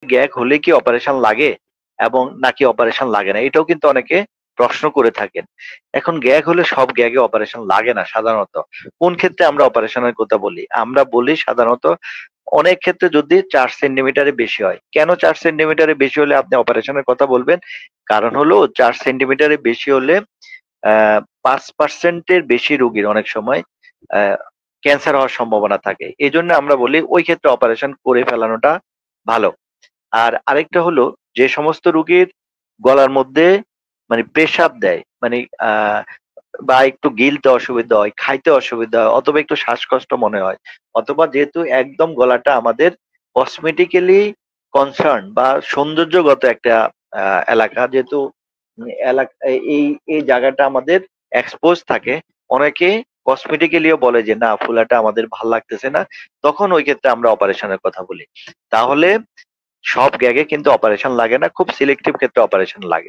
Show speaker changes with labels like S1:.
S1: Gag হলে কি operation লাগে এবং নাকি অপারেশন লাগে না, এটাও কিন্তু অনেকে প্রশ্ন করে থাকেন। এখন গ্যাগ হলে সব গ্যাগে অপারেশন লাগে না সাধারণত। কোন ক্ষেত্রে আমরা অপারেশনের কথা বলি? আমরা বলি সাধারণত অনেক ক্ষেত্রে যদি 4 সেন্টিমিটারের বেশি হয়। কেন 4 সেন্টিমিটারের বেশি হলে আপনি অপারেশনের কথা বলবেন? কারণ হলো 4 সেন্টিমিটারের বেশি হলে 5% বেশি রোগীর অনেক সময় ক্যান্সার হওয়ার সম্ভাবনা থাকে। এজন্য আমরা বলি ওই ক্ষেত্রে অপারেশন করে ফেলানোটা ভালো। আর আরেকটা হলো, যে সমস্ত রোগীর গলার মধ্যে মানে পেশাব দেয়, মানে আহ বা একটু গিলতে অসুবিধা হয়, খাইতে অসুবিধা হয়, অথবা একটু শ্বাসকষ্ট মনে হয়, অথবা যেহেতু একদম গলাটা আমাদের কসমেটিক্যালি কনসার্ন বা সৌন্দর্যগত একটা এলাকা, যেহেতু এলাকা, এই এই জায়গাটা আমাদের এক্সপোজ থাকে, অনেকে কসমেটিক্যালিও বলে যে না ফুলাটা আমাদের ভাল লাগতেছে না, তখন ওই ক্ষেত্রে আমরা অপারেশনের কথা বলি। তাহলে সব গ্যাগে কিন্তু অপারেশন লাগে না, খুব সিলেক্টিভ ক্ষেত্রে অপারেশন লাগে।